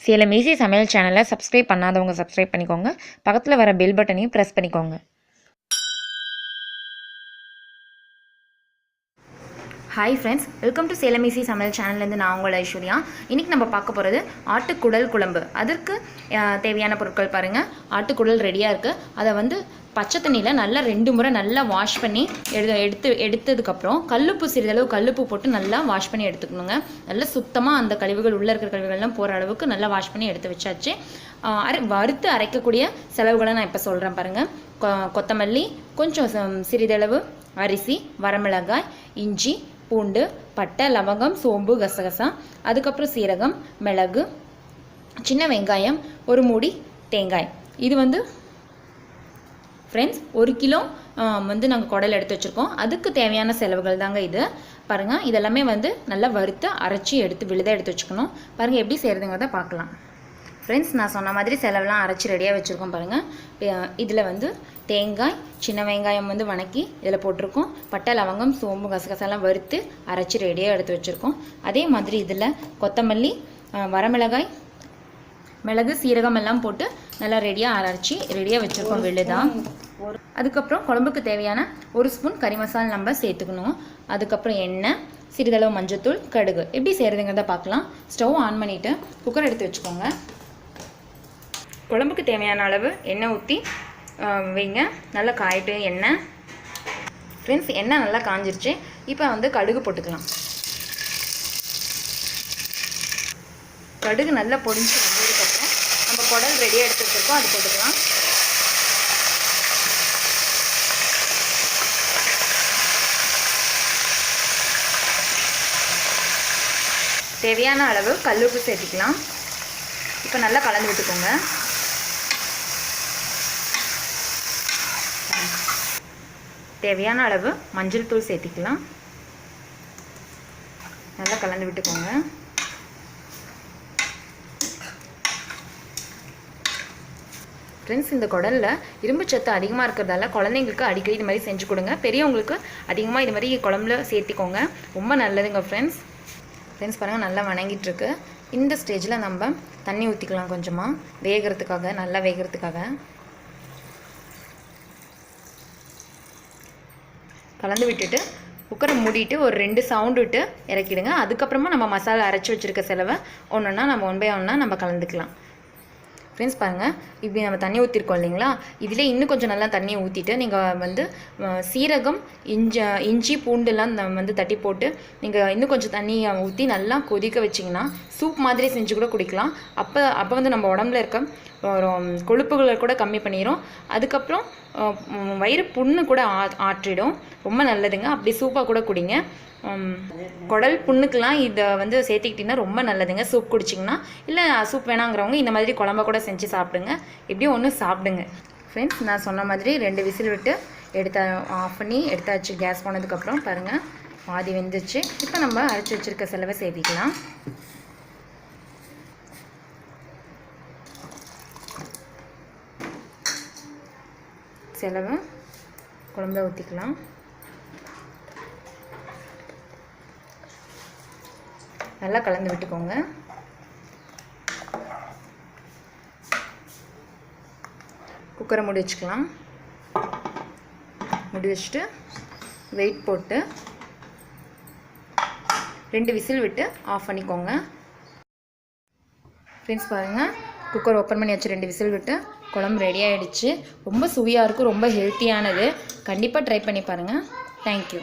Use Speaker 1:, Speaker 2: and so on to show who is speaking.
Speaker 1: Salem easy சமையல் சேனலை subscribe பண்ணாதவங்க சப்ஸ்கிரைப் பண்ணிக்கோங்க. பக்கத்தில் வர பெல் பட்டனையும் ப்ரெஸ் பண்ணிக்கோங்க. Hi friends, welcome to Salem easy சமையல் சேனல்லேருந்து நான் உங்கள் ஐஸ்வர்யா. இன்றைக்கி நம்ம பார்க்க போகிறது ஆட்டுக்குடல் குழம்பு. அதற்கு தேவையான பொருட்கள் பாருங்கள். ஆட்டுக்குடல் ரெடியாக இருக்குது. அதை பச்சை தண்ணியில் நல்லா 2 முறை நல்லா வாஷ் பண்ணி எடுத்ததுக்கப்புறம் கல்லுப்பு சிறிதளவு கல்லுப்பு போட்டு நல்லா வாஷ் பண்ணி எடுத்துக்கணுங்க. நல்லா சுத்தமாக அந்த கழிவுகள் உள்ளே இருக்கிற கழிவுகள்லாம் போகிற அளவுக்கு நல்லா வாஷ் பண்ணி எடுத்து வச்சாச்சு. வறுத்து அரைக்கக்கூடிய செலவுகளை நான் இப்போ சொல்கிறேன் பாருங்கள். கொத்தமல்லி, கொஞ்சம் சிறிதளவு அரிசி, வரமிளகாய், இஞ்சி, பூண்டு, பட்டை, லவங்கம், சோம்பு, கசகசா, அதுக்கப்புறம் சீரகம், மிளகு, சின்ன வெங்காயம், ஒரு மூடி தேங்காய். இது ஃப்ரெண்ட்ஸ் 1 கிலோ நாங்கள் குடல் எடுத்து வச்சுருக்கோம். அதுக்கு தேவையான செலவுகள் தாங்க இது. பாருங்கள், இதெல்லாமே நல்லா வறுத்து அரைச்சி விழுதாக எடுத்து வச்சுக்கணும். பாருங்கள் எப்படி செய்கிறதுங்கிறத பார்க்கலாம். ஃப்ரெண்ட்ஸ், நான் சொன்ன மாதிரி செலவெல்லாம் அரைச்சி ரெடியாக வச்சுருக்கோம் பாருங்கள். இதில் தேங்காய், சின்ன வெங்காயம் வணக்கி இதில் போட்டிருக்கோம். பட்டை, லவங்கம், சோம்பு, கசகசாலாம் வறுத்து அரைச்சி ரெடியாக எடுத்து வச்சுருக்கோம். அதே மாதிரி இதில் கொத்தமல்லி, வரமிளகாய், மிளகு, சீரகம் எல்லாம் போட்டு நல்லா ரெடியாக வச்சுருக்கோம் விழுதான். அதுக்கப்புறம் குழம்புக்கு தேவையான 1 ஸ்பூன் கறி மசாலா நம்ம சேர்த்துக்கணும். அதுக்கப்புறம் எண்ணெய், சிறிதளவு மஞ்சத்தூள், கடுகு. எப்படி செய்கிறதுங்கிறத பார்க்கலாம். ஸ்டவ் ஆன் பண்ணிவிட்டு குக்கர் எடுத்து வச்சுக்கோங்க. குழம்புக்கு தேவையான அளவு எண்ணெய் ஊற்றி வைங்க. நல்லா காயிட்டு எண்ணெய். ஃப்ரெண்ட்ஸ், எண்ணெய் நல்லா காஞ்சிருச்சு. இப்போ கடுகு போட்டுக்கலாம். கடுகு நல்லா பொடிஞ்சு வந்ததுக்கப்புறம் நம்ம குடல் ரெடியாக எடுத்து வச்சுருக்கோம், அது போட்டுக்கலாம். தேவையான அளவு கல்லுப்பு சேர்த்திக்கலாம். இப்போ நல்லா கலந்து விட்டுக்கோங்க. தேவையான அளவு மஞ்சள் தூள் சேர்த்திக்கலாம். நல்லா கலந்து விட்டுக்கோங்க. ஃப்ரெண்ட்ஸ், இந்த குடலில் இரும்பு சத்து அதிகமாக இருக்கிறதால குழந்தைங்களுக்கு அடிக்கடி இது மாதிரி செஞ்சு கொடுங்க. பெரியவங்களுக்கு அதிகமாக இது மாதிரி குழம்புல சேர்த்திக்கோங்க, ரொம்ப நல்லதுங்க. ஃப்ரெண்ட்ஸ் பாருங்கள், நல்லா வணங்கிட்டுருக்கு. இந்த ஸ்டேஜில் நம்ம தண்ணி ஊற்றிக்கலாம் கொஞ்சமாக, வேகிறதுக்காக, நல்லா வேகிறதுக்காக. கலந்து விட்டுட்டு குக்கரை மூடிட்டு ஒரு 2 சவுண்டு விட்டு இறக்கிடுங்க. அதுக்கப்புறமா நம்ம மசாலா அரைச்சி வச்சுருக்க செலவை ஒன்றுன்னா நம்ம 1 by 1 நம்ம கலந்துக்கலாம். ஃப்ரெண்ட்ஸ் பாருங்கள், இப்படி நம்ம தண்ணி ஊற்றிருக்கோம் இல்லைங்களா, இதில் இன்னும் கொஞ்சம் நல்லா தண்ணியை ஊற்றிட்டு நீங்கள் சீரகம், இஞ்சி, பூண்டுலாம் தட்டி போட்டு நீங்கள் இன்னும் கொஞ்சம் தண்ணியை ஊற்றி நல்லா கொதிக்க வச்சிங்கன்னா சூப் மாதிரி செஞ்சு கூட குடிக்கலாம். அப்போ நம்ம உடம்புல இருக்க கொழுப்புகளை கூட கம்மி பண்ணிடும். அதுக்கப்புறம் வயிறு புண்ணு கூட ஆற்றிடும், ரொம்ப நல்லதுங்க. அப்படி சூப்பாக கூட குடிங்க. குடல் புண்ணுக்கெலாம் இதை சேர்த்துக்கிட்டிங்கன்னா ரொம்ப நல்லதுங்க, சூப் குடிச்சிங்கன்னா. இல்லை சூப் வேணாங்கிறவங்க இந்த மாதிரி குழம்ப கூட செஞ்சு சாப்பிடுங்க. எப்படியும் ஒன்று சாப்பிடுங்க. ஃப்ரெண்ட்ஸ், நான் சொன்ன மாதிரி 2 விசில் விட்டு ஆஃப் பண்ணி எடுத்தாச்சு. கேஸ் போனதுக்கப்புறம் பாருங்கள், பாதி வெந்துச்சு. இப்போ நம்ம அரைச்சி வச்சுருக்க செலவை சேர்த்திக்கலாம். செலவை குழம்புல ஊற்றிக்கலாம். நல்லா கலந்து விட்டுக்கோங்க. குக்கரை மூடி வச்சுக்கலாம். மூடி வச்சுட்டு வெயிட் போட்டு 2 விசில் விட்டு ஆஃப் பண்ணிக்கோங்க. ஃப்ரெண்ட்ஸ் பாருங்கள், குக்கர் ஓப்பன் பண்ணி வச்சு 2 விசில் விட்டு குழம்பு ரெடி ஆகிடுச்சு. ரொம்ப சுவையாக இருக்கும், ரொம்ப ஹெல்த்தியானது. கண்டிப்பாக ட்ரை பண்ணி பாருங்கள். தேங்க்யூ.